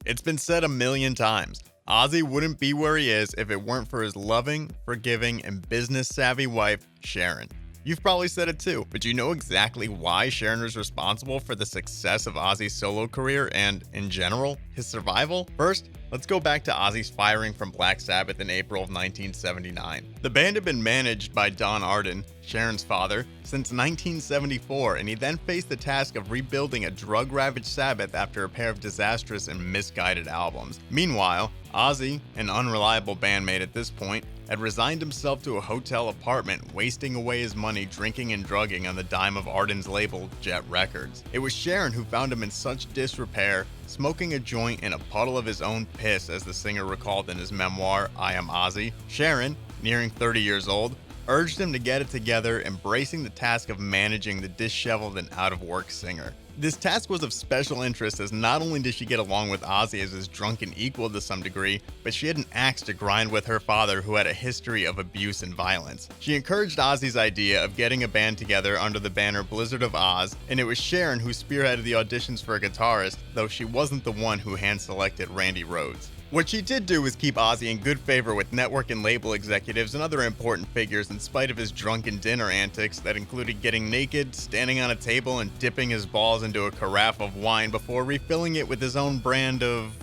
It's been said a million times. Ozzy wouldn't be where he is if it weren't for his loving, forgiving, and business-savvy wife, Sharon. You've probably said it too, but do you know exactly why Sharon was responsible for the success of Ozzy's solo career and, in general, his survival? First, let's go back to Ozzy's firing from Black Sabbath in April of 1979. The band had been managed by Don Arden, Sharon's father, since 1974, and he then faced the task of rebuilding a drug-ravaged Sabbath after a pair of disastrous and misguided albums. Meanwhile, Ozzy, an unreliable bandmate at this point, had resigned himself to a hotel apartment, wasting away his money drinking and drugging on the dime of Arden's label, Jet Records. It was Sharon who found him in such disrepair, smoking a joint in a puddle of his own piss, as the singer recalled in his memoir, I Am Ozzy. Sharon, nearing 30 years old, urged him to get it together, embracing the task of managing the disheveled and out-of-work singer. This task was of special interest, as not only did she get along with Ozzy as his drunken equal to some degree, but she had an axe to grind with her father, who had a history of abuse and violence. She encouraged Ozzy's idea of getting a band together under the banner Blizzard of Oz, and it was Sharon who spearheaded the auditions for a guitarist, though she wasn't the one who hand-selected Randy Rhoads. What she did do was keep Ozzy in good favor with network and label executives and other important figures, in spite of his drunken dinner antics that included getting naked, standing on a table, and dipping his balls into a carafe of wine before refilling it with his own brand of,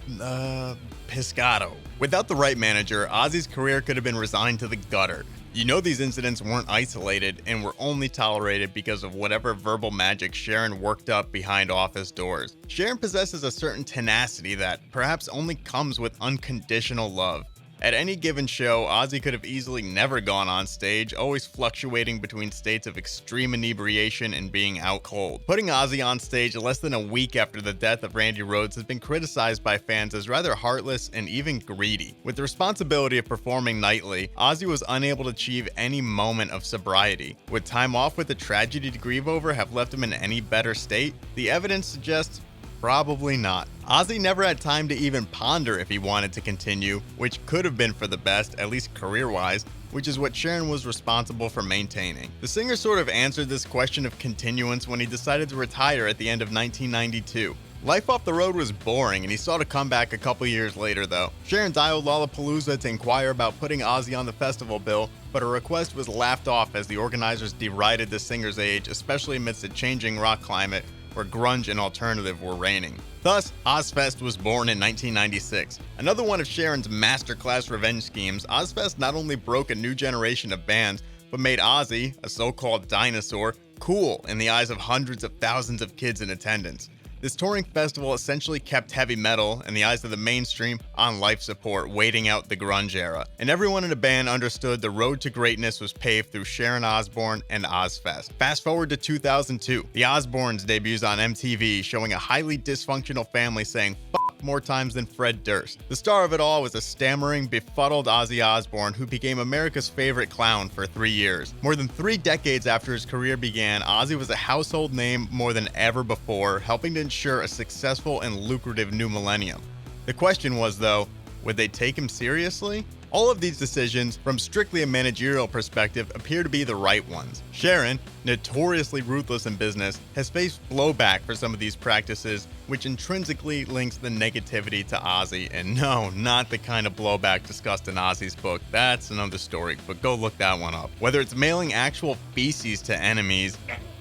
Piscato. Without the right manager, Ozzy's career could have been resigned to the gutter. You know, these incidents weren't isolated and were only tolerated because of whatever verbal magic Sharon worked up behind office doors. Sharon possesses a certain tenacity that perhaps only comes with unconditional love. At any given show, Ozzy could have easily never gone on stage, always fluctuating between states of extreme inebriation and being out cold. Putting Ozzy on stage less than a week after the death of Randy Rhoads has been criticized by fans as rather heartless and even greedy. With the responsibility of performing nightly, Ozzy was unable to achieve any moment of sobriety. Would time off with a tragedy to grieve over have left him in any better state? The evidence suggests probably not. Ozzy never had time to even ponder if he wanted to continue, which could have been for the best, at least career-wise, which is what Sharon was responsible for maintaining. The singer sort of answered this question of continuance when he decided to retire at the end of 1992. Life off the road was boring, and he sought a comeback a couple years later, though. Sharon dialed Lollapalooza to inquire about putting Ozzy on the festival bill, but her request was laughed off as the organizers derided the singer's age, especially amidst a changing rock climate where grunge and alternative were reigning. Thus, Ozzfest was born in 1996. Another one of Sharon's masterclass revenge schemes, Ozzfest not only broke a new generation of bands, but made Ozzy, a so-called dinosaur, cool in the eyes of hundreds of thousands of kids in attendance. This touring festival essentially kept heavy metal, in the eyes of the mainstream, on life support, waiting out the grunge era. And everyone in the band understood the road to greatness was paved through Sharon Osbourne and Ozzfest. Fast forward to 2002. The Osbournes debuts on MTV, showing a highly dysfunctional family saying "F*** more times than Fred Durst." The star of it all was a stammering, befuddled Ozzy Osbourne, who became America's favorite clown for 3 years. More than 3 decades after his career began, Ozzy was a household name more than ever before, helping to ensure a successful and lucrative new millennium. The question was, though, would they take him seriously? All of these decisions, from strictly a managerial perspective, appear to be the right ones. Sharon, notoriously ruthless in business, has faced blowback for some of these practices, which intrinsically links the negativity to Ozzy. And no, not the kind of blowback discussed in Ozzy's book. That's another story, but go look that one up. Whether it's mailing actual feces to enemies,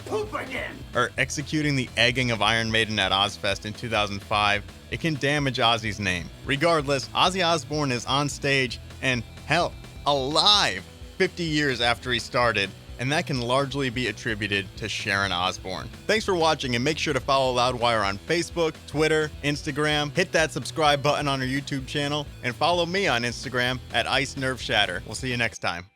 Poop again! or executing the egging of Iron Maiden at Ozzfest in 2005, it can damage Ozzy's name. Regardless, Ozzy Osbourne is on stage and, hell, alive 50 years after he started, and that can largely be attributed to Sharon Osbourne. Thanks for watching, and make sure to follow Loudwire on Facebook, Twitter, Instagram, hit that subscribe button on our YouTube channel, and follow me on Instagram at IceNerveShatter. We'll see you next time.